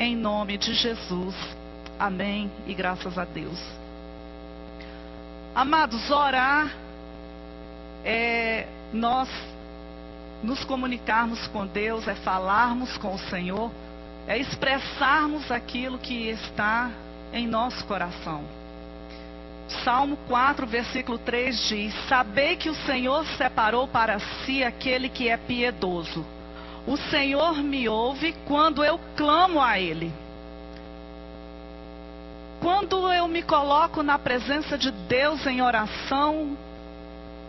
em nome de Jesus. Amém e graças a Deus. Amados, orar é nós nos comunicarmos com Deus, é falarmos com o Senhor, é expressarmos aquilo que está em nosso coração. Salmo 4, versículo 3 diz: sabei que o Senhor separou para si aquele que é piedoso. O Senhor me ouve quando eu clamo a Ele. Quando eu me coloco na presença de Deus em oração,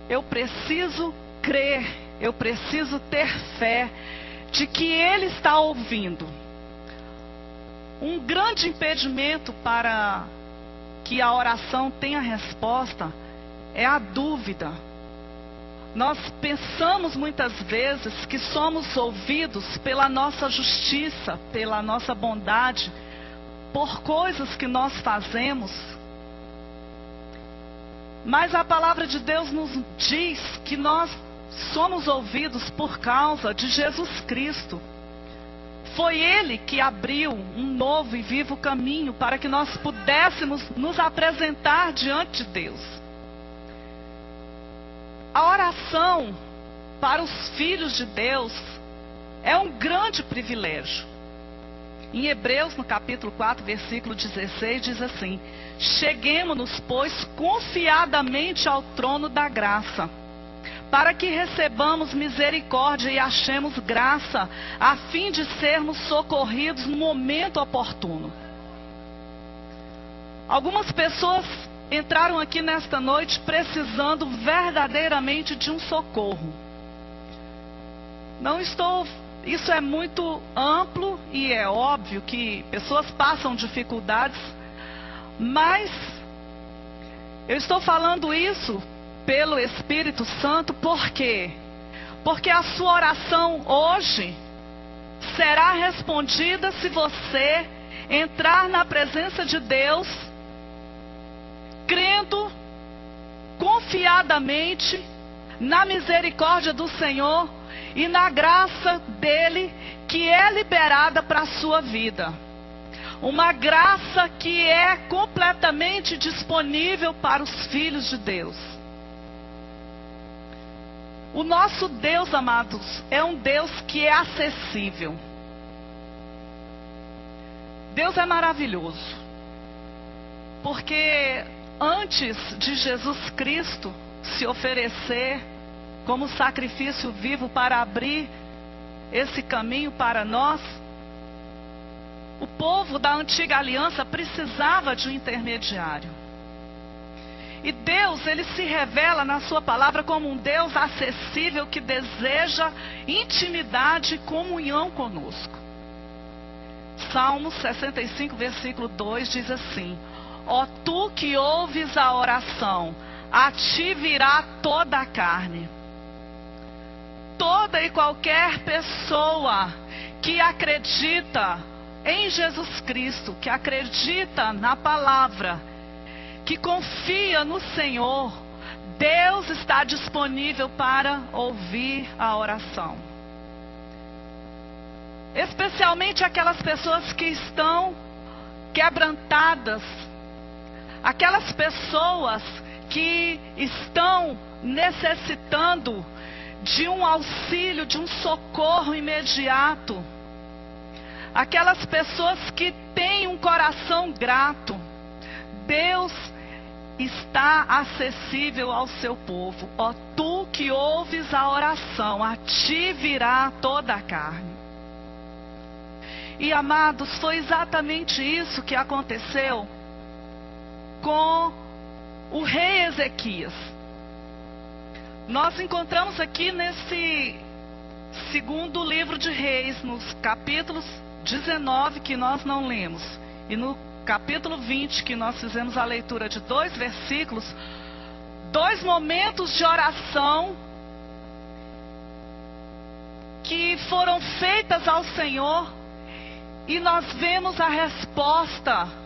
eu preciso crer, eu preciso ter fé de que Ele está ouvindo. Um grande impedimento para que a oração tenha resposta é a dúvida. Nós pensamos muitas vezes que somos ouvidos pela nossa justiça, pela nossa bondade, por coisas que nós fazemos. Mas a palavra de Deus nos diz que nós somos ouvidos por causa de Jesus Cristo. Foi Ele que abriu um novo e vivo caminho para que nós pudéssemos nos apresentar diante de Deus. A oração para os filhos de Deus é um grande privilégio. Em Hebreus, no capítulo 4, versículo 16, diz assim: cheguemo-nos, pois, confiadamente ao trono da graça, para que recebamos misericórdia e achemos graça, a fim de sermos socorridos no momento oportuno. Algumas pessoas entraram aqui nesta noite precisando verdadeiramente de um socorro. Isso é muito amplo e é óbvio que pessoas passam dificuldades, mas eu estou falando isso pelo Espírito Santo. Por quê? Porque a sua oração hoje será respondida se você entrar na presença de Deus, crendo confiadamente na misericórdia do Senhor e na graça dele que é liberada para a sua vida. Uma graça que é completamente disponível para os filhos de Deus. O nosso Deus, amados, é um Deus que é acessível. Deus é maravilhoso. Porque antes de Jesus Cristo se oferecer como sacrifício vivo para abrir esse caminho para nós, o povo da antiga aliança precisava de um intermediário. E Deus, Ele se revela na sua palavra como um Deus acessível que deseja intimidade e comunhão conosco. Salmo 65, versículo 2 diz assim: ó tu que ouves a oração, a ti virá toda a carne. Toda e qualquer pessoa que acredita em Jesus Cristo, que acredita na palavra, que confia no Senhor, Deus está disponível para ouvir a oração. Especialmente aquelas pessoas que estão quebrantadas, aquelas pessoas que estão necessitando de um auxílio, de um socorro imediato, aquelas pessoas que têm um coração grato. Deus está acessível ao seu povo. Ó tu que ouves a oração, a ti virá toda a carne. E amados, foi exatamente isso que aconteceu com o rei Ezequias. Nós encontramos aqui nesse segundo livro de Reis, nos capítulos 19 que nós não lemos, e no capítulo 20 que nós fizemos a leitura de 2 versículos, 2 momentos de oração que foram feitas ao Senhor, e nós vemos a resposta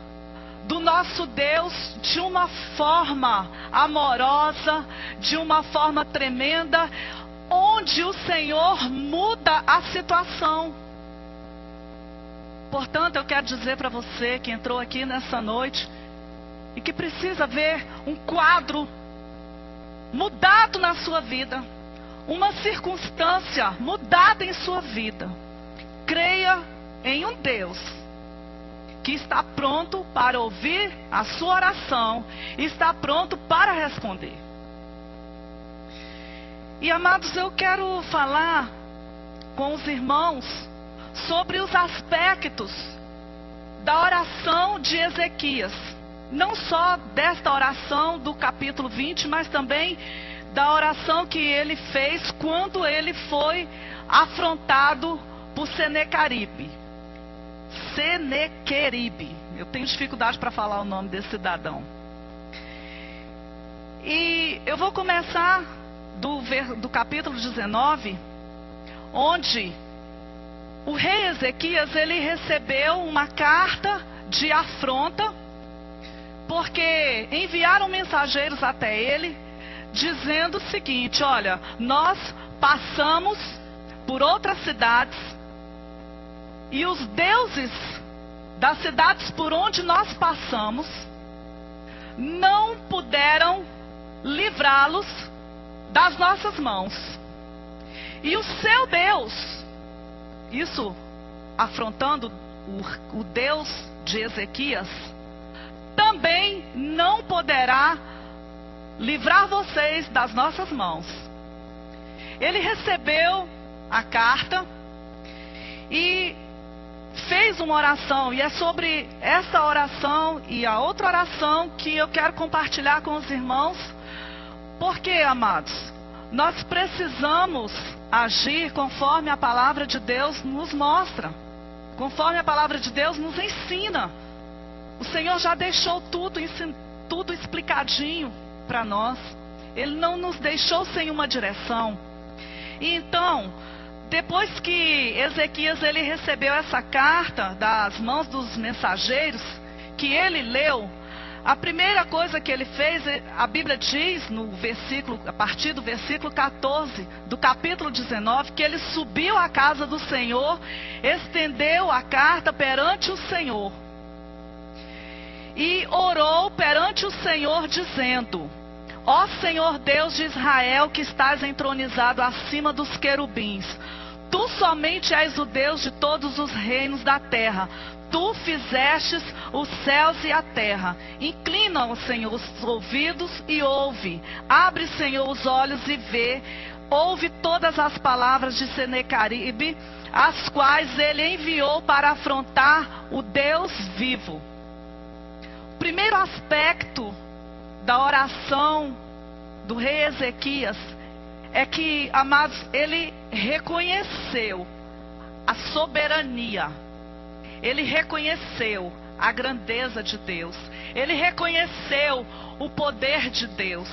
do nosso Deus de uma forma amorosa, de uma forma tremenda, onde o Senhor muda a situação. Portanto, eu quero dizer para você que entrou aqui nessa noite e que precisa ver um quadro mudado na sua vida, uma circunstância mudada em sua vida. Creia em um Deus que está pronto para ouvir a sua oração e está pronto para responder. E amados, eu quero falar com os irmãos sobre os aspectos da oração de Ezequias. Não só desta oração do capítulo 20, mas também da oração que ele fez quando ele foi afrontado por Senequeribe. Eu tenho dificuldade para falar o nome desse cidadão. E eu vou começar do capítulo 19, onde o rei Ezequias, ele recebeu uma carta de afronta, porque enviaram mensageiros até ele, dizendo o seguinte: olha, nós passamos por outras cidades, e os deuses das cidades por onde nós passamos não puderam livrá-los das nossas mãos. E o seu Deus, isso afrontando o Deus de Ezequias, também não poderá livrar vocês das nossas mãos. Ele recebeu a carta e fez uma oração, e é sobre essa oração e a outra oração que eu quero compartilhar com os irmãos. Porque, amados, nós precisamos agir conforme a palavra de Deus nos mostra, conforme a palavra de Deus nos ensina. O Senhor já deixou tudo explicadinho para nós. Ele não nos deixou sem uma direção. E então, depois que Ezequias ele recebeu essa carta das mãos dos mensageiros, que ele leu, a primeira coisa que ele fez, a Bíblia diz no versículo, a partir do versículo 14 do capítulo 19, que ele subiu à casa do Senhor, estendeu a carta perante o Senhor e orou perante o Senhor, dizendo: ó Senhor Deus de Israel, que estás entronizado acima dos querubins, tu somente és o Deus de todos os reinos da terra. Tu fizestes os céus e a terra. Inclina, Senhor, os ouvidos e ouve. Abre, Senhor, os olhos e vê. Ouve todas as palavras de Senequeribe, as quais ele enviou para afrontar o Deus vivo. O primeiro aspecto da oração do rei Ezequias é que, amados, ele reconheceu a soberania. Ele reconheceu a grandeza de Deus. Ele reconheceu o poder de Deus.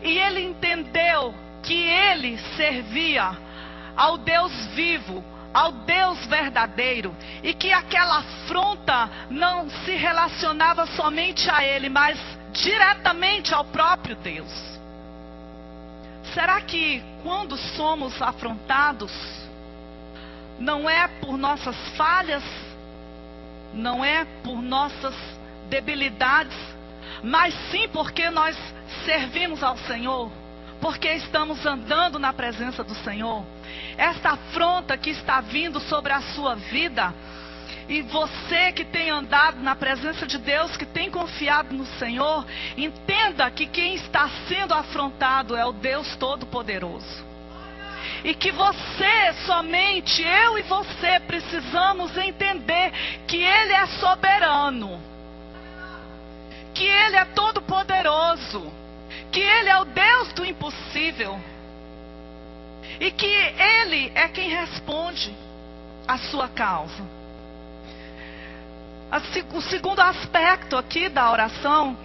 E ele entendeu que ele servia ao Deus vivo, ao Deus verdadeiro. E que aquela afronta não se relacionava somente a ele, mas diretamente ao próprio Deus. Será que quando somos afrontados, não é por nossas falhas, não é por nossas debilidades, mas sim porque nós servimos ao Senhor, porque estamos andando na presença do Senhor? Esta afronta que está vindo sobre a sua vida, e você que tem andado na presença de Deus, que tem confiado no Senhor, entenda que quem está sendo afrontado é o Deus Todo-Poderoso. E que você, somente eu e você, precisamos entender que Ele é soberano, que Ele é todo-poderoso, que Ele é o Deus do impossível, e que Ele é quem responde a sua causa. O segundo aspecto aqui da oração,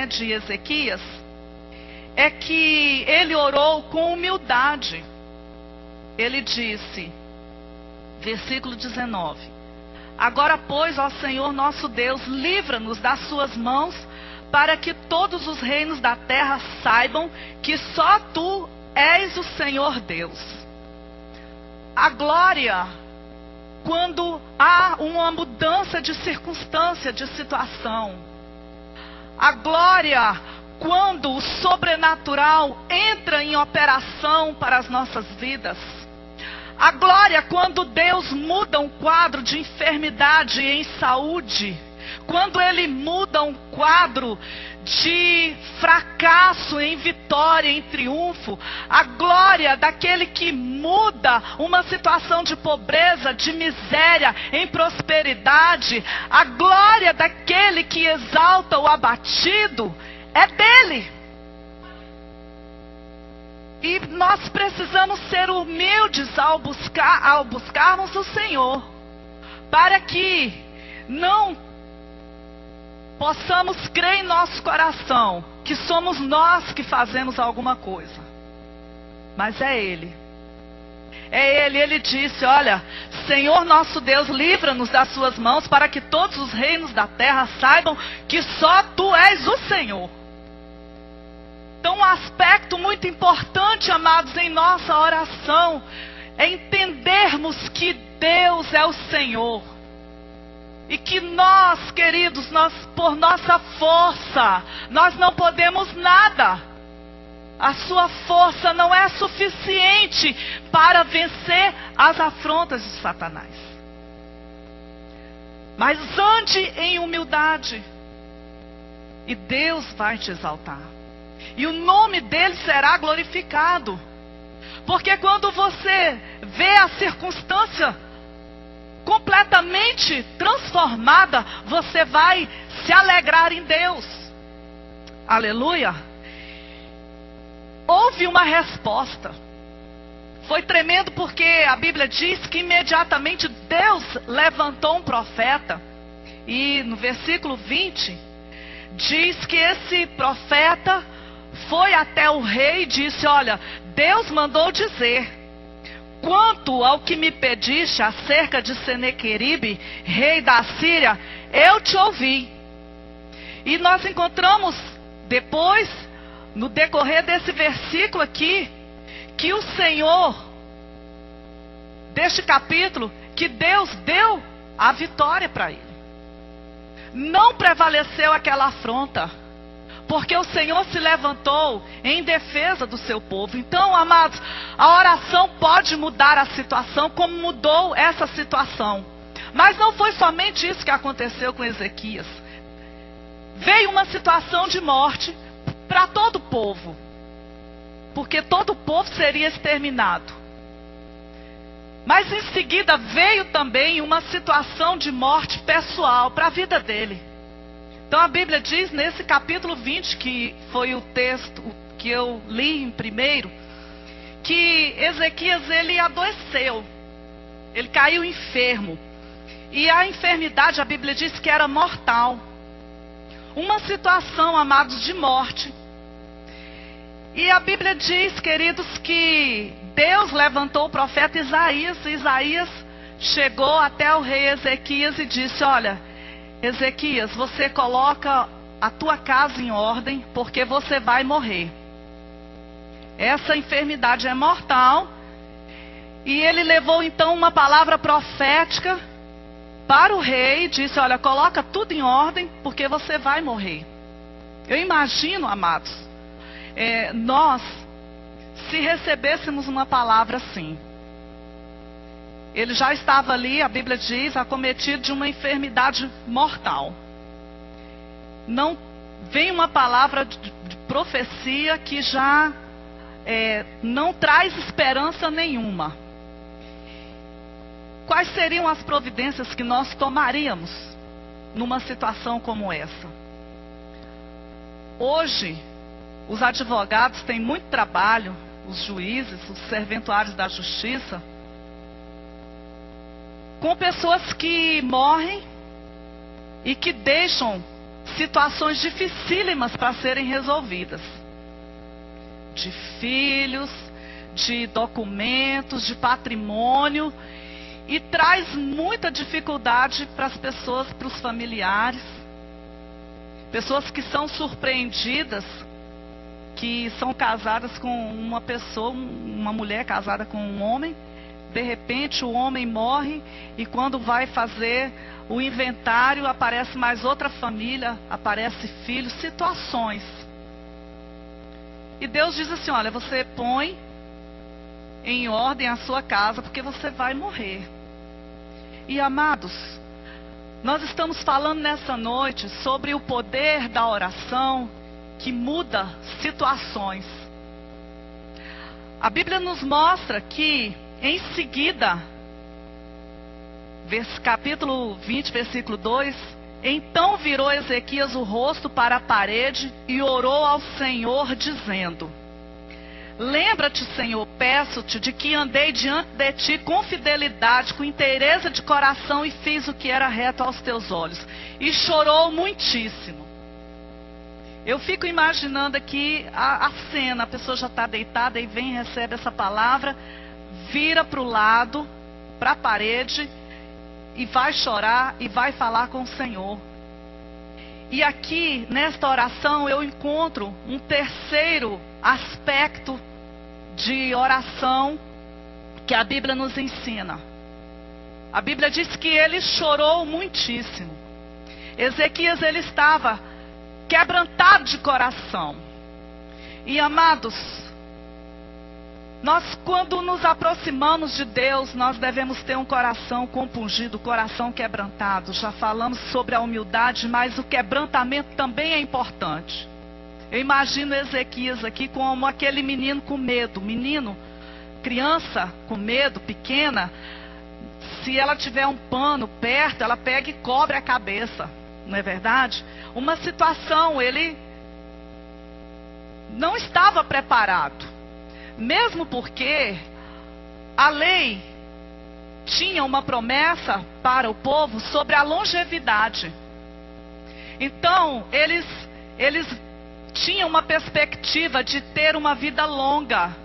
de Ezequias, é que ele orou com humildade. Ele disse, versículo 19: agora, pois, ó Senhor nosso Deus, livra-nos das suas mãos, para que todos os reinos da terra saibam que só tu és o Senhor Deus. A glória quando há uma mudança de circunstância, de situação. A glória, quando o sobrenatural entra em operação para as nossas vidas. A glória, quando Deus muda um quadro de enfermidade em saúde. Quando Ele muda um quadro de fracasso em vitória, em triunfo. A glória daquele que muda uma situação de pobreza, de miséria, em prosperidade. A glória daquele que exalta o abatido é dele. E nós precisamos ser humildes ao buscarmos o Senhor, para que não possamos crer em nosso coração que somos nós que fazemos alguma coisa. Mas é Ele. É Ele. Ele disse, olha, Senhor nosso Deus, livra-nos das suas mãos, para que todos os reinos da terra saibam que só Tu és o Senhor. Então, um aspecto muito importante, amados, em nossa oração, é entendermos que Deus é o Senhor. E que nós, queridos, por nossa força, nós não podemos nada. A sua força não é suficiente para vencer as afrontas de Satanás. Mas ande em humildade, e Deus vai te exaltar. E o nome dele será glorificado. Porque quando você vê a circunstância completamente transformada, você vai se alegrar em Deus. Aleluia. Houve uma resposta. Foi tremendo, porque a Bíblia diz que imediatamente Deus levantou um profeta. E no versículo 20 diz que esse profeta foi até o rei e disse, olha, Deus mandou dizer, quanto ao que me pediste acerca de Senequeribe, rei da Síria, eu te ouvi. E nós encontramos depois, no decorrer desse versículo aqui, que o Senhor, deste capítulo, que Deus deu a vitória para ele. Não prevaleceu aquela afronta, porque o Senhor se levantou em defesa do seu povo. Então, amados, a oração pode mudar a situação, como mudou essa situação. Mas não foi somente isso que aconteceu com Ezequias. Veio uma situação de morte para todo o povo, porque todo o povo seria exterminado. Mas em seguida veio também uma situação de morte pessoal para a vida dele. Então a Bíblia diz nesse capítulo 20, que foi o texto que eu li em primeiro, que Ezequias, ele adoeceu, ele caiu enfermo. E a enfermidade, a Bíblia diz que era mortal. Uma situação, amados, de morte. E a Bíblia diz, queridos, que Deus levantou o profeta Isaías. E Isaías chegou até o rei Ezequias e disse, olha, Ezequias, você coloca a tua casa em ordem, porque você vai morrer. Essa enfermidade é mortal. E ele levou então uma palavra profética para o rei e disse, olha, coloca tudo em ordem, porque você vai morrer. Eu imagino, amados, nós, se recebêssemos uma palavra assim. Ele já estava ali, a Bíblia diz, acometido de uma enfermidade mortal. Não vem uma palavra de profecia que já não traz esperança nenhuma. Quais seriam as providências que nós tomaríamos numa situação como essa? Hoje, os advogados têm muito trabalho, os juízes, os serventuários da justiça, com pessoas que morrem e que deixam situações dificílimas para serem resolvidas. De filhos, de documentos, de patrimônio, e traz muita dificuldade para as pessoas, para os familiares. Pessoas que são surpreendidas, que são casadas com uma pessoa, uma mulher casada com um homem, de repente o homem morre e quando vai fazer o inventário aparece mais outra família, aparece filhos, situações. E Deus diz assim, olha, você põe em ordem a sua casa porque você vai morrer. E amados, nós estamos falando nessa noite sobre o poder da oração que muda situações. A Bíblia nos mostra que em seguida, capítulo 20, versículo 2, então virou Ezequias o rosto para a parede e orou ao Senhor dizendo: lembra-te, Senhor, peço-te, de que andei diante de ti com fidelidade, com inteireza de coração e fiz o que era reto aos teus olhos. E chorou muitíssimo. Eu fico imaginando aqui a cena, a pessoa já está deitada e vem e recebe essa palavra, vira para o lado, para a parede, e vai chorar e vai falar com o Senhor. E aqui, nesta oração, eu encontro um terceiro aspecto de oração que a Bíblia nos ensina. A Bíblia diz que ele chorou muitíssimo. Ezequias, ele estava quebrantado de coração. E amados, nós quando nos aproximamos de Deus, nós devemos ter um coração compungido, coração quebrantado. Já falamos sobre a humildade, mas o quebrantamento também é importante. Eu imagino Ezequias aqui como aquele menino com medo. Criança com medo, pequena, se ela tiver um pano perto, ela pega e cobre a cabeça. Não é verdade? Uma situação, ele não estava preparado. Mesmo porque a lei tinha uma promessa para o povo sobre a longevidade. Então, eles tinham uma perspectiva de ter uma vida longa.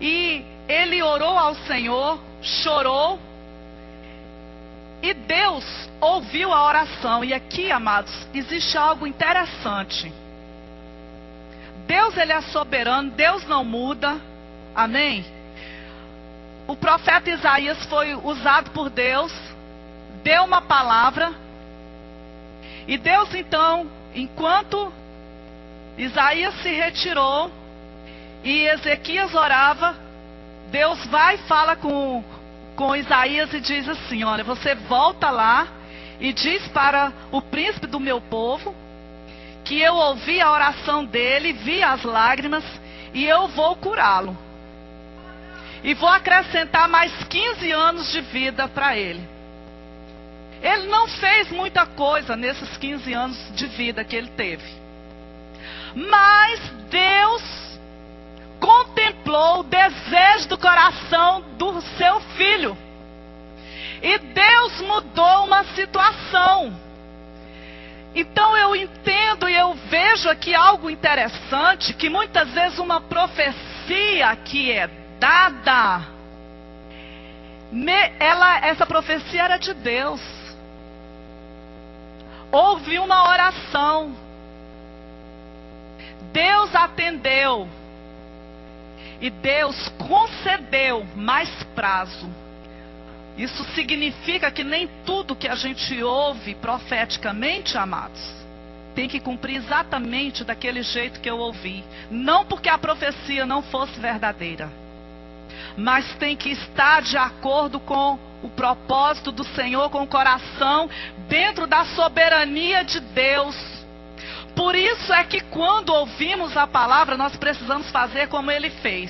E ele orou ao Senhor, chorou, e Deus ouviu a oração. E aqui, amados, existe algo interessante. Deus, ele é soberano, Deus não muda, amém? O profeta Isaías foi usado por Deus, deu uma palavra, e Deus então, enquanto Isaías se retirou, e Ezequias orava, Deus vai e fala com Isaías e diz assim, olha, você volta lá e diz para o príncipe do meu povo, que eu ouvi a oração dele, vi as lágrimas, e eu vou curá-lo. E vou acrescentar mais 15 anos de vida para ele. Ele não fez muita coisa nesses 15 anos de vida que ele teve. Mas Deus contemplou o desejo do coração do seu filho. E Deus mudou uma situação. Então eu entendo e eu vejo aqui algo interessante, que muitas vezes uma profecia que é dada, essa profecia era de Deus. Houve uma oração, Deus atendeu, e Deus concedeu mais prazo. Isso significa que nem tudo que a gente ouve profeticamente, amados, tem que cumprir exatamente daquele jeito que eu ouvi. Não porque a profecia não fosse verdadeira, mas tem que estar de acordo com o propósito do Senhor, com o coração, dentro da soberania de Deus. Por isso é que quando ouvimos a palavra, nós precisamos fazer como ele fez.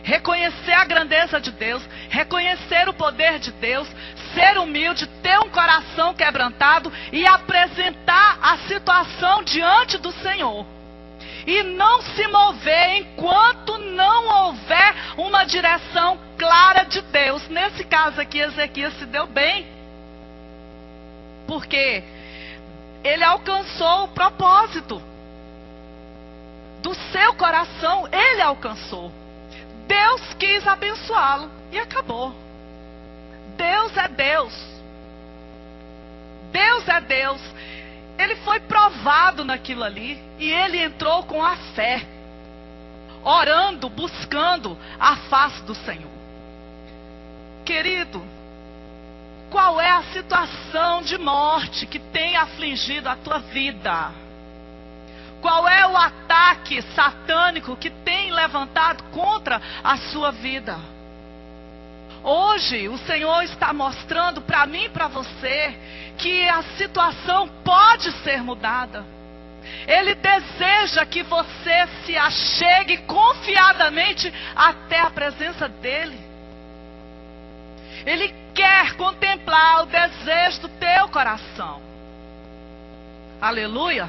Reconhecer a grandeza de Deus, reconhecer o poder de Deus, ser humilde, ter um coração quebrantado e apresentar a situação diante do Senhor. E não se mover enquanto não houver uma direção clara de Deus. Nesse caso aqui, Ezequias se deu bem, porque ele alcançou o propósito do seu coração, ele alcançou. Deus quis abençoá-lo e acabou. Deus é Deus. Deus é Deus. Ele foi provado naquilo ali e ele entrou com a fé, orando, buscando a face do Senhor. Querido, qual é a situação de morte que tem afligido a tua vida? Qual é o ataque satânico que tem levantado contra a sua vida? Hoje o Senhor está mostrando para mim e para você que a situação pode ser mudada. Ele deseja que você se achegue confiadamente até a presença dEle. Ele quer contemplar o desejo do teu coração. Aleluia.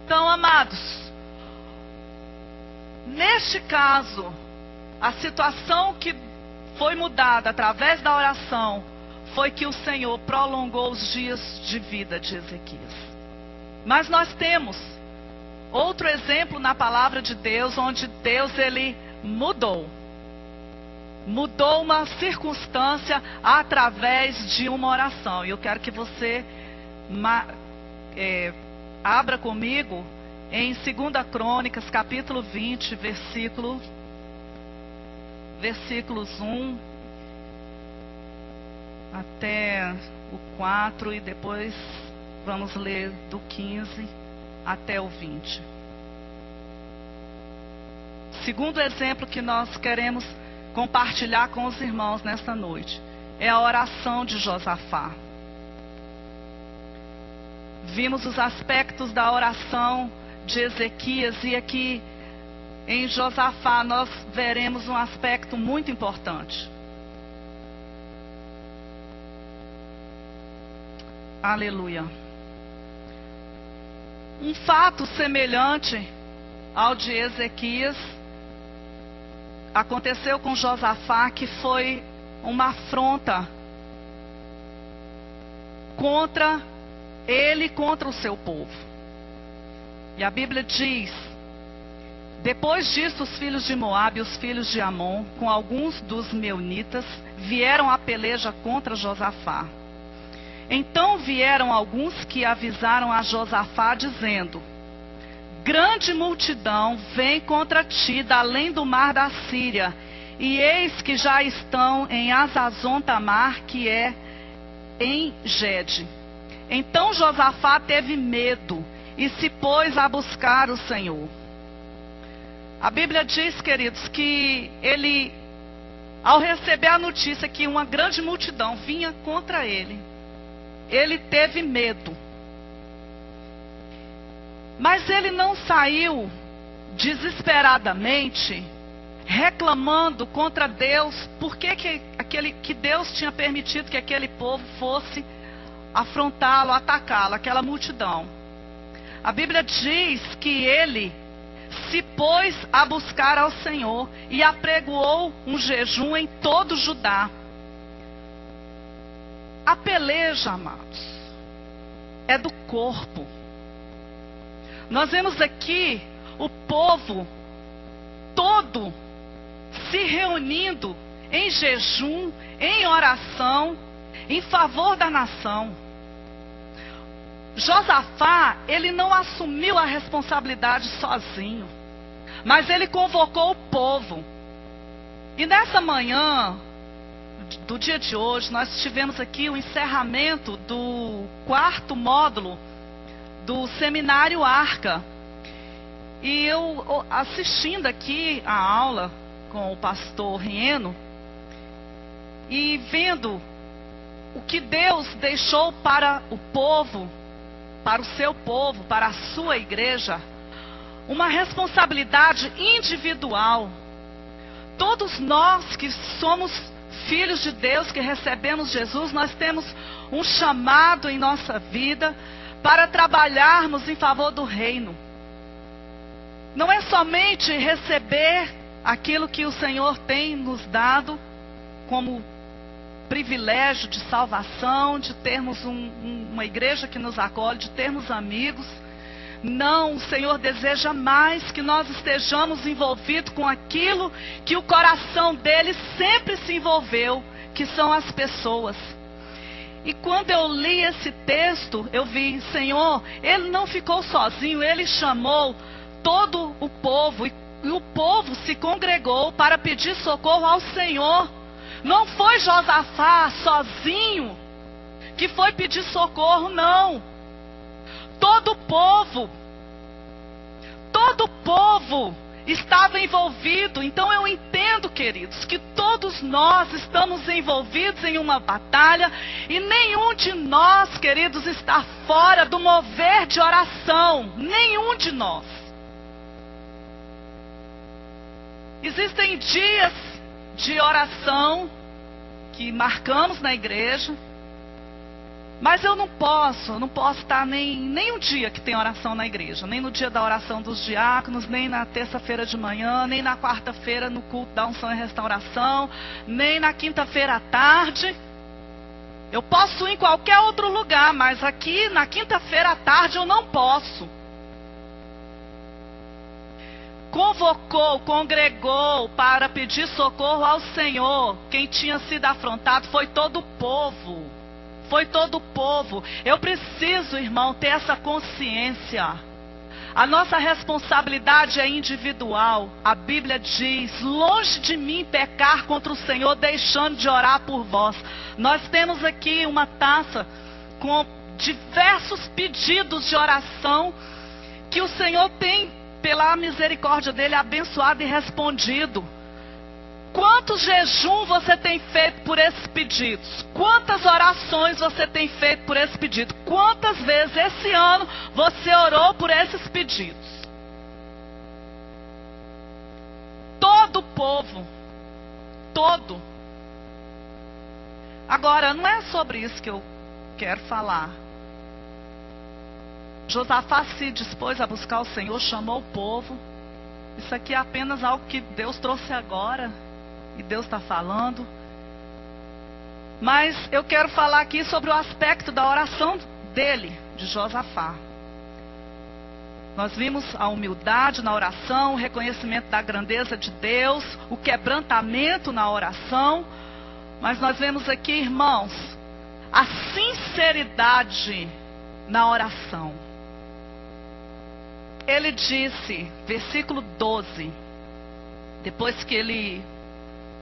Então, amados, neste caso, a situação que foi mudada através da oração foi que o Senhor prolongou os dias de vida de Ezequias. Mas nós temos outro exemplo na palavra de Deus, onde Deus ele mudou uma circunstância através de uma oração. E eu quero que você abra comigo em 2 Crônicas, capítulo 20, versículos 1 até o 4, e depois vamos ler do 15 até o 20. Segundo exemplo que nós queremos compartilhar com os irmãos nesta noite é a oração de Josafá. Vimos os aspectos da oração de Ezequias, e aqui em Josafá nós veremos um aspecto muito importante. Aleluia. Um fato semelhante ao de Ezequias aconteceu com Josafá, que foi uma afronta contra ele e contra o seu povo. E a Bíblia diz: depois disso, os filhos de Moabe e os filhos de Amon, com alguns dos meunitas, vieram à peleja contra Josafá. Então vieram alguns que avisaram a Josafá, dizendo: grande multidão vem contra ti da além do mar da Síria, e eis que já estão em Azazon Tamar, que é em Gede. Então Josafá teve medo e se pôs a buscar o Senhor. A Bíblia diz, queridos, que ele, ao receber a notícia que uma grande multidão vinha contra ele, ele teve medo. Mas ele não saiu desesperadamente reclamando contra Deus, porque que Deus tinha permitido que aquele povo fosse afrontá-lo, atacá-lo, aquela multidão. A Bíblia diz que ele se pôs a buscar ao Senhor e apregoou um jejum em todo Judá. A peleja, amados, é do corpo. Nós vemos aqui o povo todo se reunindo em jejum, em oração, em favor da nação. Josafá, ele não assumiu a responsabilidade sozinho, mas ele convocou o povo. E nessa manhã do dia de hoje, nós tivemos aqui o encerramento do 4º módulo do seminário Arca. E eu, assistindo aqui a aula com o pastor Rieno, e vendo o que Deus deixou para o povo, para o seu povo, para a sua igreja, uma responsabilidade individual. Todos nós que somos filhos de Deus, que recebemos Jesus, nós temos um chamado em nossa vida para trabalharmos em favor do reino. Não é somente receber aquilo que o Senhor tem nos dado como privilégio de salvação, de termos uma igreja que nos acolhe, de termos amigos. Não, o Senhor deseja mais que nós estejamos envolvidos com aquilo que o coração dele sempre se envolveu, que são as pessoas. E quando eu li esse texto, eu vi, Senhor, ele não ficou sozinho, ele chamou todo o povo, e o povo se congregou para pedir socorro ao Senhor, Não foi Josafá sozinho que foi pedir socorro, não. Todo o povo estava envolvido. Então eu entendo, queridos, que todos nós estamos envolvidos em uma batalha e nenhum de nós, queridos, está fora do mover de oração. Nenhum de nós. Existem dias de oração que marcamos na igreja, mas eu não posso estar nem um dia que tem oração na igreja, nem no dia da oração dos diáconos, nem na terça-feira de manhã, nem na quarta-feira no culto da unção e restauração, nem na quinta-feira à tarde. Eu posso ir em qualquer outro lugar, mas aqui na quinta-feira à tarde eu não posso. Congregou para pedir socorro ao Senhor. Quem tinha sido afrontado foi todo o povo. Foi todo o povo. Eu preciso, irmão, ter essa consciência. A nossa responsabilidade é individual. A Bíblia diz: longe de mim pecar contra o Senhor, deixando de orar por vós. Nós temos aqui uma taça com diversos pedidos de oração que o Senhor tem, pela misericórdia dele, abençoado e respondido. Quantos jejum você tem feito por esses pedidos? Quantas orações você tem feito por esse pedido? Quantas vezes esse ano você orou por esses pedidos? Todo o povo. Todo. Agora, não é sobre isso que eu quero falar. Josafá se dispôs a buscar o Senhor, chamou o povo. Isso aqui é apenas algo que Deus trouxe agora. E Deus está falando. Mas eu quero falar aqui sobre o aspecto da oração dele, de Josafá. Nós vimos a humildade na oração, o reconhecimento da grandeza de Deus, o quebrantamento na oração. Mas nós vemos aqui, irmãos, a sinceridade na oração. Ele disse, versículo 12, depois que ele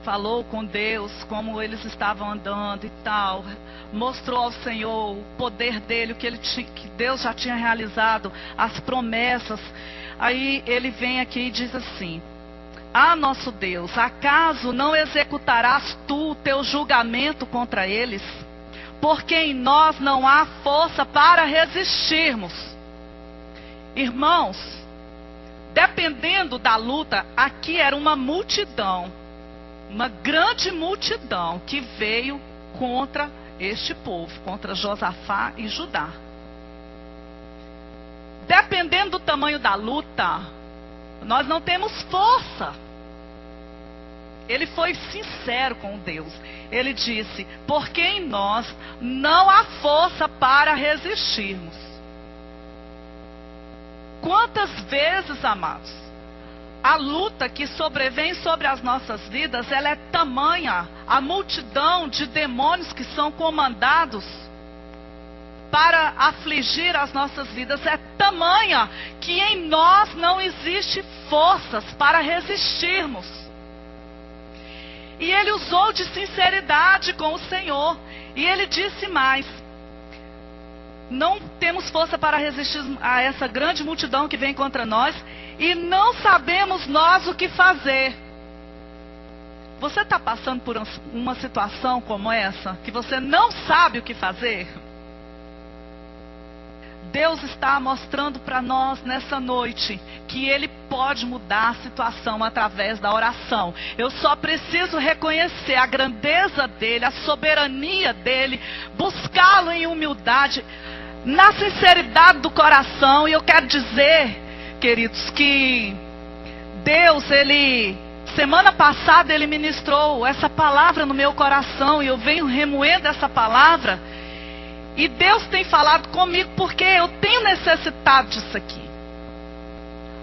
falou com Deus, como eles estavam andando e tal, mostrou ao Senhor o poder dele, que Deus já tinha realizado, as promessas. Aí ele vem aqui e diz assim: ah, nosso Deus, acaso não executarás tu o teu julgamento contra eles? Porque em nós não há força para resistirmos. Irmãos, dependendo da luta, aqui era uma multidão, uma grande multidão que veio contra este povo, contra Josafá e Judá. Dependendo do tamanho da luta, nós não temos força. Ele foi sincero com Deus. Ele disse: porque em nós não há força para resistirmos. Quantas vezes, amados, a luta que sobrevém sobre as nossas vidas, ela é tamanha, a multidão de demônios que são comandados para afligir as nossas vidas é tamanha que em nós não existe forças para resistirmos. E ele usou de sinceridade com o Senhor. E ele disse mais: não temos força para resistir a essa grande multidão que vem contra nós, e não sabemos nós o que fazer. Você está passando por uma situação como essa, que você não sabe o que fazer? Deus está mostrando para nós nessa noite que Ele pode mudar a situação através da oração. Eu só preciso reconhecer a grandeza dEle, a soberania dEle, buscá-lo em humildade, na sinceridade do coração. E eu quero dizer, queridos, que Deus, semana passada Ele ministrou essa palavra no meu coração, e eu venho remoendo essa palavra. E Deus tem falado comigo porque eu tenho necessitado disso aqui.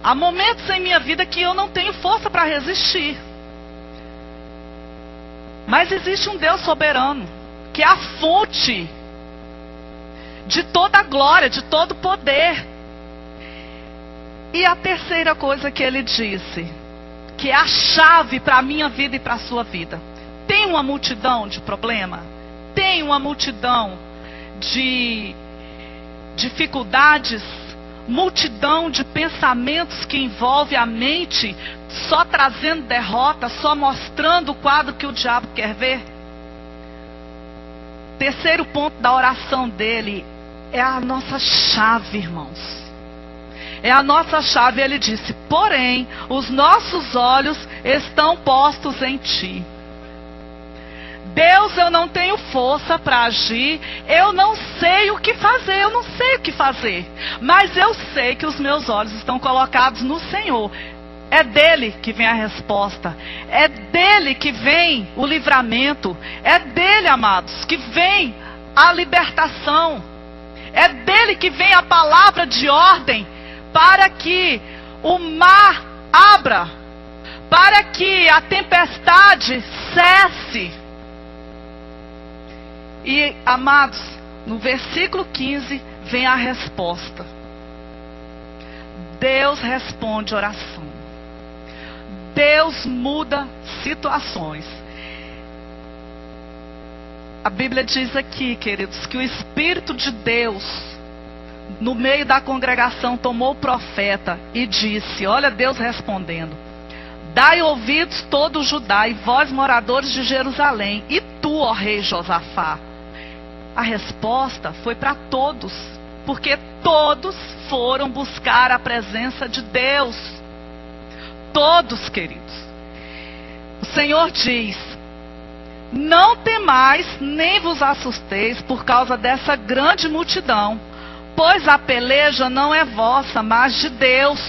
Há momentos em minha vida que eu não tenho força para resistir. Mas existe um Deus soberano, que é a fonte de toda a glória, de todo o poder. E a terceira coisa que Ele disse, que é a chave para a minha vida e para a sua vida: Tem uma multidão de problema, tem uma multidão de dificuldades, multidão de pensamentos que envolve a mente, só trazendo derrota, só mostrando o quadro que o diabo quer ver. Terceiro ponto da oração dele é a nossa chave, irmãos. É a nossa chave. Ele disse: porém, os nossos olhos estão postos em ti. Deus, eu não tenho força para agir, eu não sei o que fazer, mas eu sei que os meus olhos estão colocados no Senhor. É dele que vem a resposta, é dele que vem o livramento, é dele, amados, que vem a libertação, é dele que vem a palavra de ordem para que o mar abra, para que a tempestade cesse. E, amados, no versículo 15 vem a resposta. Deus responde oração. Deus muda situações. A Bíblia diz aqui, queridos, que o Espírito de Deus, no meio da congregação, tomou o profeta e disse, olha Deus respondendo: dai ouvidos todo Judá e vós moradores de Jerusalém, e tu, ó rei Josafá. A resposta foi para todos, porque todos foram buscar a presença de Deus. Todos, queridos. O Senhor diz: não temais, nem vos assusteis por causa dessa grande multidão, pois a peleja não é vossa, mas de Deus.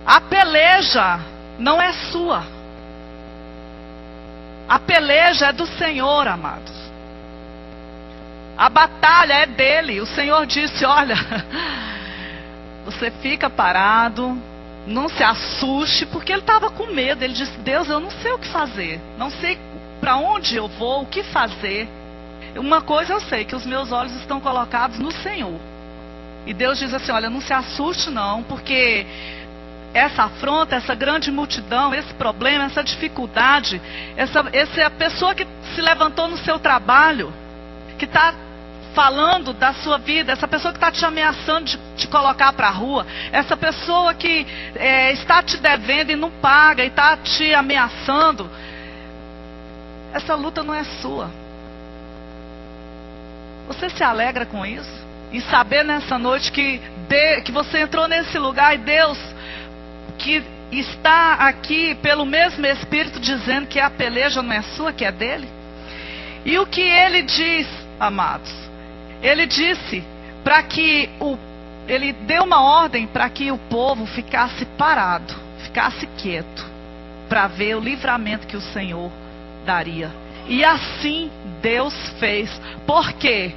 A peleja não é sua. A peleja é do Senhor, amados. A batalha é dele. O Senhor disse: olha, você fica parado, não se assuste, porque ele estava com medo. Ele disse: Deus, eu não sei o que fazer, não sei para onde eu vou, o que fazer. Uma coisa eu sei, que os meus olhos estão colocados no Senhor. E Deus diz assim: olha, não se assuste não, porque essa afronta, essa grande multidão, esse problema, essa dificuldade, essa é a pessoa que se levantou no seu trabalho, que está falando da sua vida, essa pessoa que está te ameaçando de te colocar para a rua, essa pessoa que está te devendo e não paga e está te ameaçando, essa luta não é sua. Você se alegra com isso? Em saber nessa noite que você entrou nesse lugar e Deus, que está aqui pelo mesmo Espírito, dizendo que a peleja não é sua, que é dele. E o que ele diz, amados? Ele disse para que ele deu uma ordem para que o povo ficasse parado, ficasse quieto, para ver o livramento que o Senhor daria. E assim Deus fez. Por quê?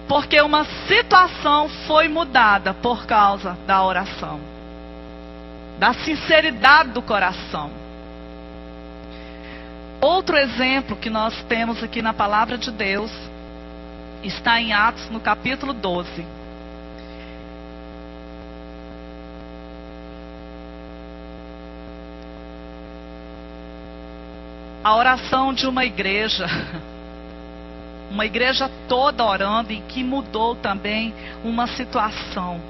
Porque uma situação foi mudada por causa da oração, da sinceridade do coração. Outro exemplo que nós temos aqui na palavra de Deus está em Atos, no capítulo 12. A oração de uma igreja toda orando, e que mudou também uma situação,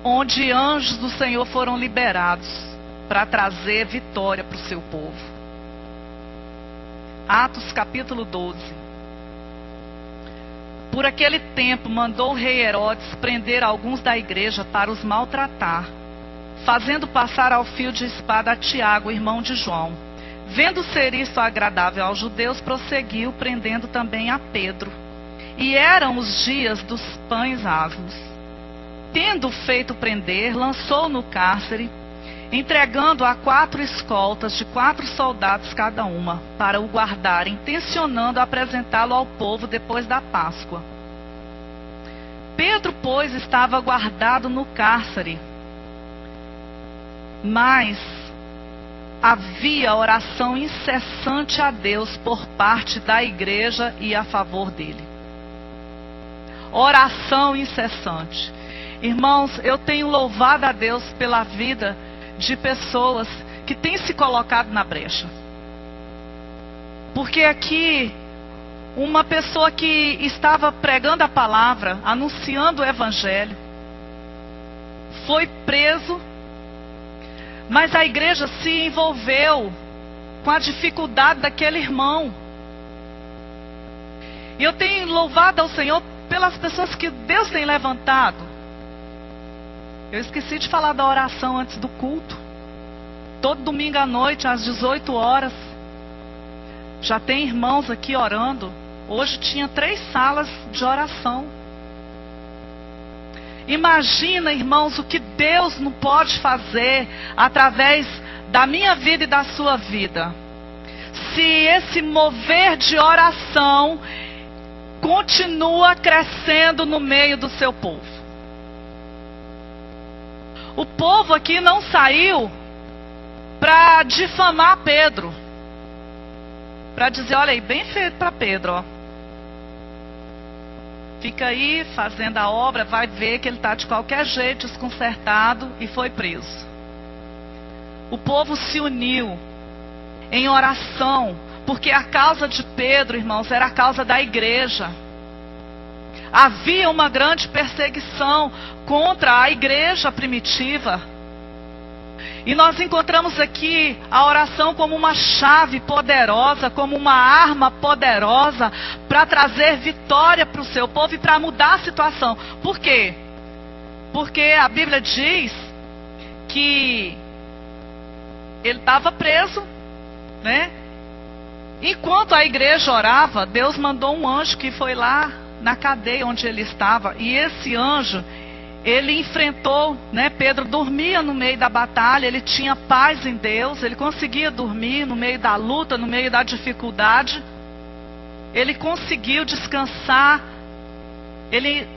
onde anjos do Senhor foram liberados para trazer vitória para o seu povo. Atos capítulo 12. Por aquele tempo mandou o rei Herodes prender alguns da igreja para os maltratar, fazendo passar ao fio de espada a Tiago, irmão de João. Vendo ser isto agradável aos judeus, prosseguiu, prendendo também a Pedro. E eram os dias dos pães asmos. Tendo feito prender, lançou no cárcere, entregando a 4 escoltas de 4 soldados cada uma, para o guardar, intencionando apresentá-lo ao povo depois da Páscoa. Pedro, pois, estava guardado no cárcere, mas havia oração incessante a Deus por parte da igreja e a favor dele. Oração incessante. Irmãos, eu tenho louvado a Deus pela vida de pessoas que têm se colocado na brecha. Porque aqui, uma pessoa que estava pregando a palavra, anunciando o evangelho, foi preso, mas a igreja se envolveu com a dificuldade daquele irmão. E eu tenho louvado ao Senhor pelas pessoas que Deus tem levantado. Eu esqueci de falar da oração antes do culto. Todo domingo à noite, às 18 horas, já tem irmãos aqui orando. Hoje tinha 3 salas de oração. Imagina, irmãos, o que Deus não pode fazer através da minha vida e da sua vida. Se esse mover de oração continua crescendo no meio do seu povo. O povo aqui não saiu para difamar Pedro. Para dizer, olha aí, bem feito para Pedro, ó. Fica aí fazendo a obra, vai ver que ele está de qualquer jeito desconcertado e foi preso. O povo se uniu em oração, porque a causa de Pedro, irmãos, era a causa da igreja. Havia uma grande perseguição contra a igreja primitiva. E nós encontramos aqui a oração como uma chave poderosa, como uma arma poderosa para trazer vitória para o seu povo e para mudar a situação. Por quê? Porque a Bíblia diz que ele estava preso, né? Enquanto a igreja orava, Deus mandou um anjo que foi lá na cadeia onde ele estava. E esse anjo, ele enfrentou, né? Pedro dormia no meio da batalha, ele tinha paz em Deus, ele conseguia dormir no meio da luta, no meio da dificuldade. Ele conseguiu descansar, ele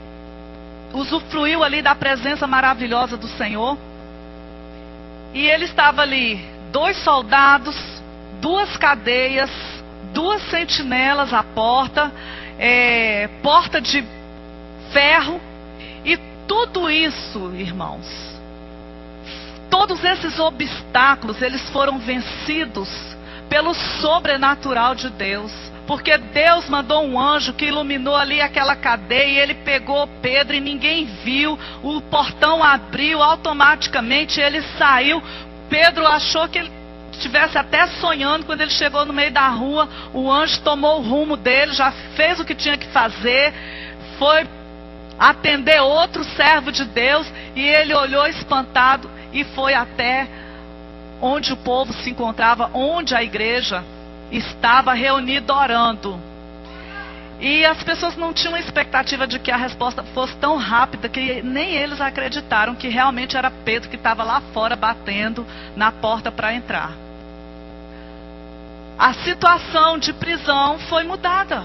usufruiu ali da presença maravilhosa do Senhor. E ele estava ali, 2 soldados, 2 cadeias, 2 sentinelas à porta, porta de ferro. E tudo isso, irmãos, todos esses obstáculos, eles foram vencidos pelo sobrenatural de Deus. Porque Deus mandou um anjo que iluminou ali aquela cadeia, e ele pegou Pedro e ninguém viu, o portão abriu automaticamente, ele saiu. Pedro achou que ele estivesse até sonhando. Quando ele chegou no meio da rua, o anjo tomou o rumo dele, já fez o que tinha que fazer, foi atender outro servo de Deus, e ele olhou espantado e foi até onde o povo se encontrava, onde a igreja estava reunida orando. E as pessoas não tinham expectativa de que a resposta fosse tão rápida, que nem eles acreditaram que realmente era Pedro que estava lá fora batendo na porta para entrar. A situação de prisão foi mudada.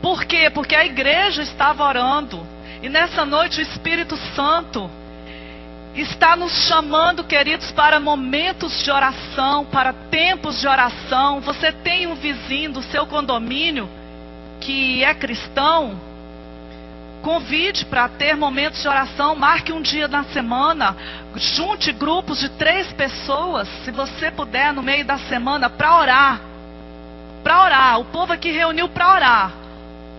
Por quê? Porque a igreja estava orando. E nessa noite o Espírito Santo está nos chamando, queridos, para momentos de oração, para tempos de oração. Você tem um vizinho do seu condomínio que é cristão? Convide para ter momentos de oração. Marque um dia na semana. Junte grupos de 3 pessoas, se você puder, no meio da semana, para orar. Para orar. O povo aqui reuniu para orar.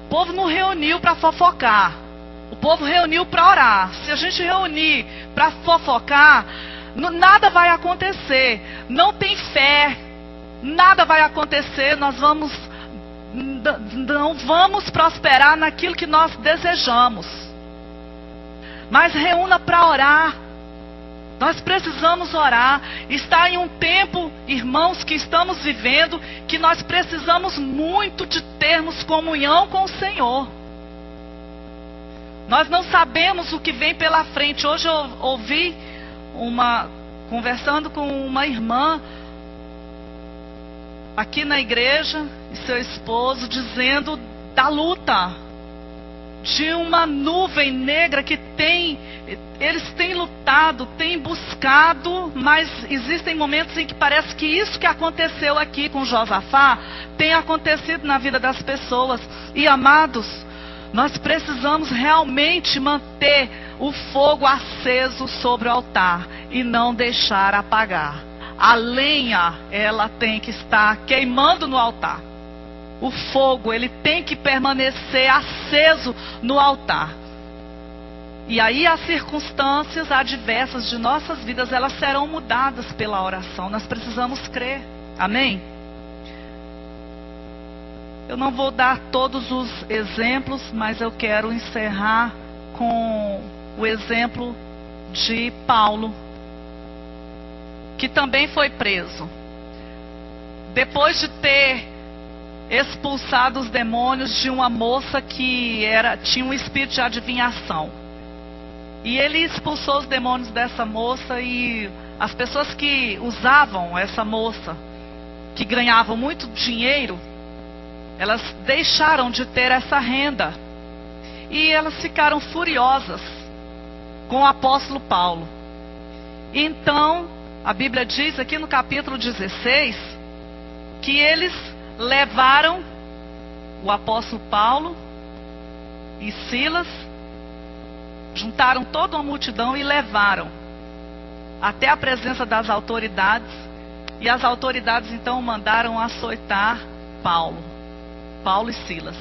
O povo não reuniu para fofocar. O povo reuniu para orar. Se a gente reunir para fofocar, nada vai acontecer. Não tem fé. Nada vai acontecer. Não vamos prosperar naquilo que nós desejamos. Mas reúna para orar. Nós precisamos orar. Está em um tempo, irmãos, que estamos vivendo, que nós precisamos muito de termos comunhão com o Senhor. Nós não sabemos o que vem pela frente. Hoje eu ouvi conversando com uma irmã aqui na igreja, e seu esposo, dizendo da luta, de uma nuvem negra que eles têm lutado, têm buscado, mas existem momentos em que parece que isso que aconteceu aqui com Josafá tem acontecido na vida das pessoas. E amados, nós precisamos realmente manter o fogo aceso sobre o altar e não deixar apagar. a lenha, ela tem que estar queimando no altar. O fogo, ele tem que permanecer aceso no altar. E aí as circunstâncias adversas de nossas vidas, elas serão mudadas pela oração. Nós precisamos crer. Amém? Eu não vou dar todos os exemplos, mas eu quero encerrar com o exemplo de Paulo, que também foi preso. Depois de ter expulsado os demônios de uma moça que tinha um espírito de adivinhação. E ele expulsou os demônios dessa moça, e as pessoas que usavam essa moça, que ganhavam muito dinheiro, elas deixaram de ter essa renda. E elas ficaram furiosas com o apóstolo Paulo. Então, a Bíblia diz aqui no capítulo 16, que eles levaram o apóstolo Paulo e Silas, juntaram toda uma multidão e levaram até a presença das autoridades. E as autoridades então mandaram açoitar Paulo e Silas,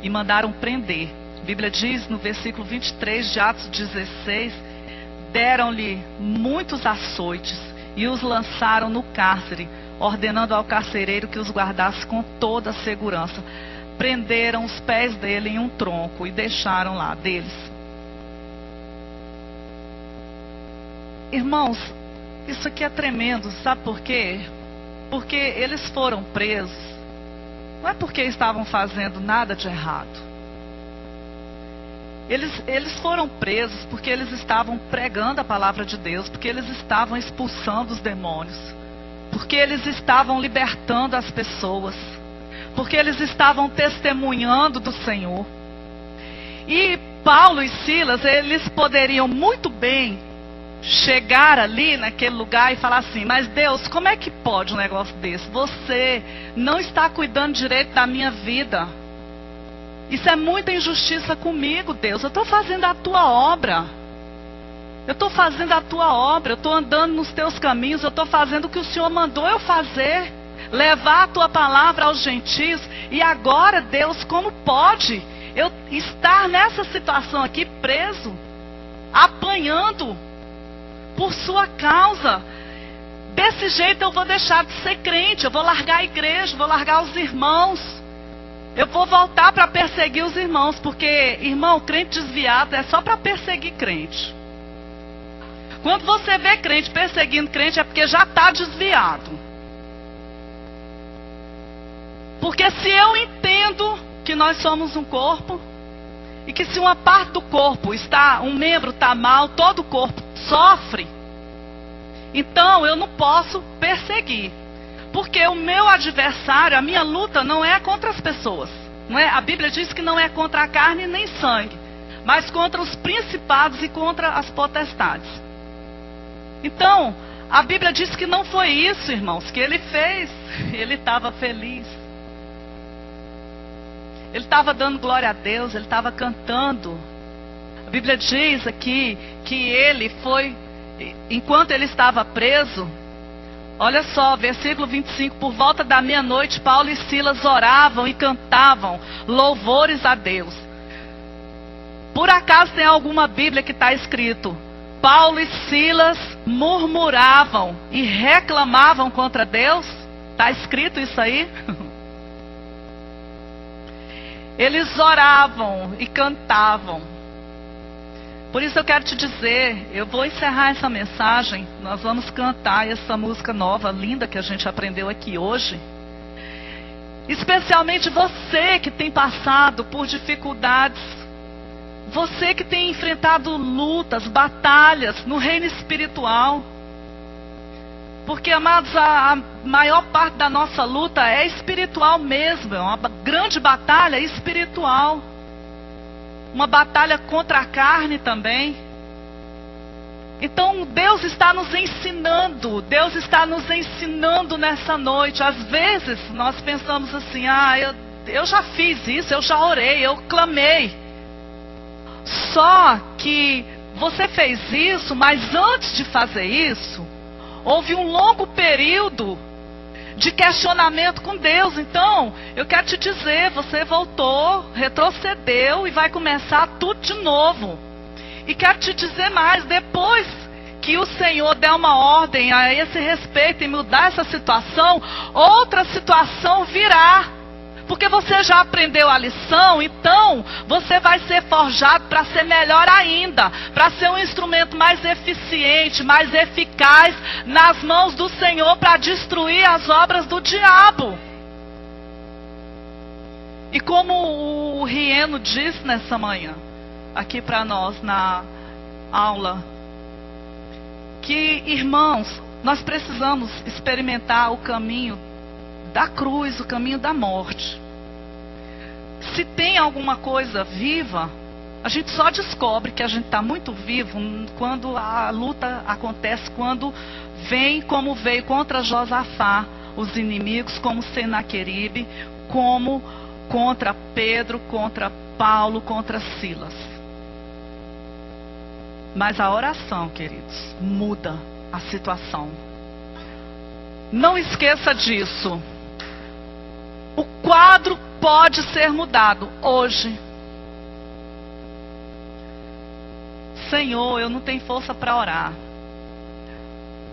e mandaram prender. A Bíblia diz no versículo 23 de Atos 16, deram-lhe muitos açoites e os lançaram no cárcere, ordenando ao carcereiro que os guardasse com toda a segurança. Prenderam os pés dele em um tronco e deixaram lá deles. Irmãos, isso aqui é tremendo, sabe por quê? Porque eles foram presos, não é porque estavam fazendo nada de errado. Eles foram presos porque eles estavam pregando a palavra de Deus, porque eles estavam expulsando os demônios, porque eles estavam libertando as pessoas, porque eles estavam testemunhando do Senhor. E Paulo e Silas, eles poderiam muito bem chegar ali naquele lugar e falar assim: mas Deus, como é que pode um negócio desse? Você não está cuidando direito da minha vida. Isso é muita injustiça comigo, Deus. Eu estou fazendo a tua obra. Eu estou fazendo a tua obra. Eu estou andando nos teus caminhos. Eu estou fazendo o que o Senhor mandou eu fazer. Levar a tua palavra aos gentios. E agora, Deus, como pode eu estar nessa situação aqui, preso, apanhando por sua causa? Desse jeito eu vou deixar de ser crente. Eu vou largar a igreja, vou largar os irmãos. Eu vou voltar para perseguir os irmãos, porque, irmão, crente desviado é só para perseguir crente. Quando você vê crente perseguindo crente, é porque já está desviado. Porque se eu entendo que nós somos um corpo, e que se uma parte do corpo um membro está mal, todo o corpo sofre, então eu não posso perseguir. Porque o meu adversário, a minha luta não é contra as pessoas. Não é? A Bíblia diz que não é contra a carne nem sangue, mas contra os principados e contra as potestades. Então, a Bíblia diz que não foi isso, irmãos, que ele fez. Ele estava feliz. Ele estava dando glória a Deus, ele estava cantando. A Bíblia diz aqui que ele foi, enquanto ele estava preso, olha só, versículo 25, por volta da meia-noite, Paulo e Silas oravam e cantavam louvores a Deus. Por acaso tem alguma Bíblia que está escrito: Paulo e Silas murmuravam e reclamavam contra Deus? Está escrito isso aí? Eles oravam e cantavam. Por isso eu quero te dizer, eu vou encerrar essa mensagem, nós vamos cantar essa música nova, linda, que a gente aprendeu aqui hoje. Especialmente você que tem passado por dificuldades, você que tem enfrentado lutas, batalhas no reino espiritual. Porque, amados, a maior parte da nossa luta é espiritual mesmo, é uma grande batalha espiritual. Uma batalha contra a carne também. Então Deus está nos ensinando. Deus está nos ensinando nessa noite. Às vezes nós pensamos assim: eu já fiz isso, eu já orei, eu clamei. Só que você fez isso, mas antes de fazer isso, Houve um longo período de questionamento com Deus. Então, eu quero te dizer, você voltou, retrocedeu e vai começar tudo de novo. E quero te dizer mais, depois que o Senhor der uma ordem a esse respeito e mudar essa situação, outra situação virá. Porque você já aprendeu a lição, então você vai ser forjado para ser melhor ainda, para ser um instrumento mais eficiente, mais eficaz nas mãos do Senhor para destruir as obras do diabo. E como o Rieno disse nessa manhã, aqui para nós na aula, que, irmãos, nós precisamos experimentar o caminho da cruz, o caminho da morte. Se tem alguma coisa viva, a gente só descobre que a gente está muito vivo quando a luta acontece, quando vem como veio contra Josafá, os inimigos, como Senaqueribe, como contra Pedro, contra Paulo, contra Silas. Mas a oração, queridos, muda a situação. Não esqueça disso. O quadro pode ser mudado hoje. Senhor, eu não tenho força para orar.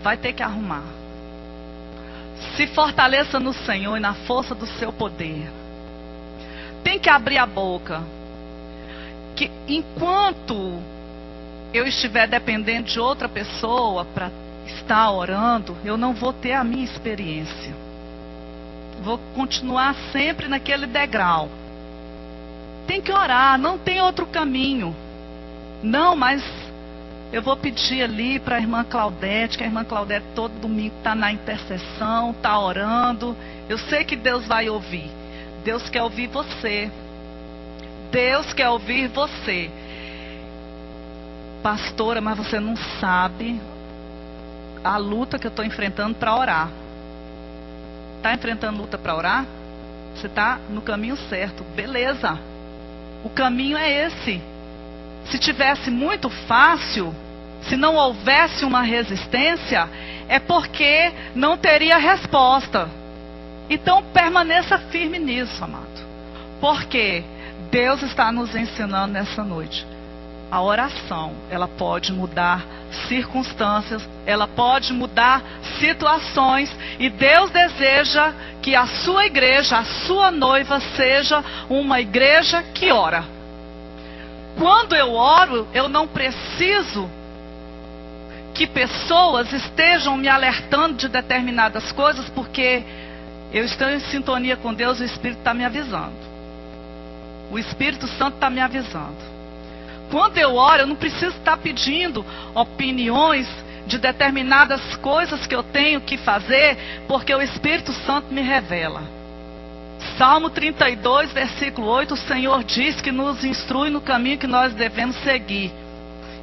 Vai ter que arrumar. Se fortaleça no Senhor e na força do seu poder. Tem que abrir a boca. Que enquanto eu estiver dependendo de outra pessoa para estar orando, eu não vou ter a minha experiência. Vou continuar sempre naquele degrau. Tem que orar, não tem outro caminho. Não, mas eu vou pedir ali para a irmã Claudete, que a irmã Claudete todo domingo está na intercessão, está orando. Eu sei que Deus vai ouvir. Deus quer ouvir você. Deus quer ouvir você. Pastora, mas você não sabe a luta que eu estou enfrentando para orar. Está enfrentando luta para orar? Você está no caminho certo. Beleza. O caminho é esse. Se tivesse muito fácil, se não houvesse uma resistência, é porque não teria resposta. Então permaneça firme nisso, amado. Porque Deus está nos ensinando nessa noite. A oração, ela pode mudar circunstâncias, ela pode mudar situações, e Deus deseja que a sua igreja, a sua noiva, seja uma igreja que ora. Quando eu oro, eu não preciso que pessoas estejam me alertando de determinadas coisas, porque eu estou em sintonia com Deus, o Espírito está me avisando. O Espírito Santo está me avisando. Quando eu oro, eu não preciso estar pedindo opiniões de determinadas coisas que eu tenho que fazer, porque o Espírito Santo me revela. Salmo 32, versículo 8, o Senhor diz que nos instrui no caminho que nós devemos seguir.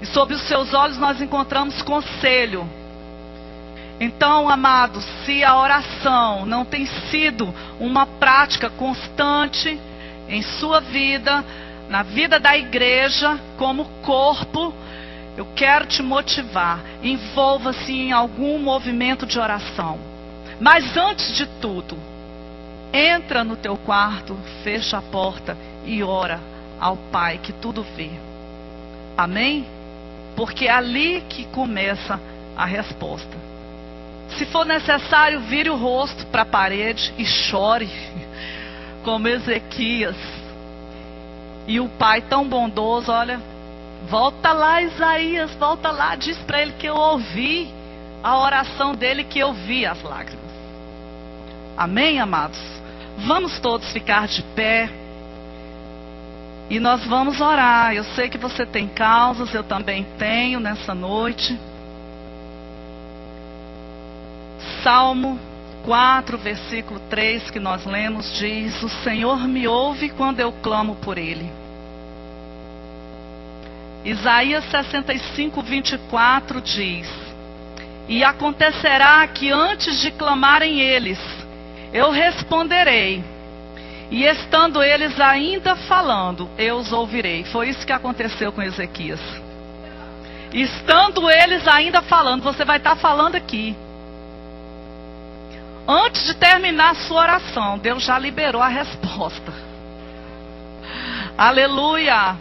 E sob os seus olhos nós encontramos conselho. Então, amados, se a oração não tem sido uma prática constante em sua vida, na vida da igreja, como corpo, eu quero te motivar. Envolva-se em algum movimento de oração. Mas antes de tudo, entra no teu quarto, fecha a porta e ora ao Pai que tudo vê. Amém? Porque é ali que começa a resposta. Se for necessário, vire o rosto para a parede e chore, como Ezequias. E o Pai tão bondoso, olha, volta lá, Isaías, volta lá, diz para ele que eu ouvi a oração dele, que eu vi as lágrimas. Amém, amados? Vamos todos ficar de pé e nós vamos orar. Eu sei que você tem causas, eu também tenho nessa noite. Salmo 4, versículo 3, que nós lemos, diz: o Senhor me ouve quando eu clamo por Ele. Isaías 65, 24 diz: e acontecerá que antes de clamarem eles, eu responderei, e estando eles ainda falando, eu os ouvirei. Foi isso que aconteceu com Ezequias. Estando eles ainda falando, você vai estar falando aqui. Antes de terminar a sua oração, Deus já liberou a resposta. Aleluia!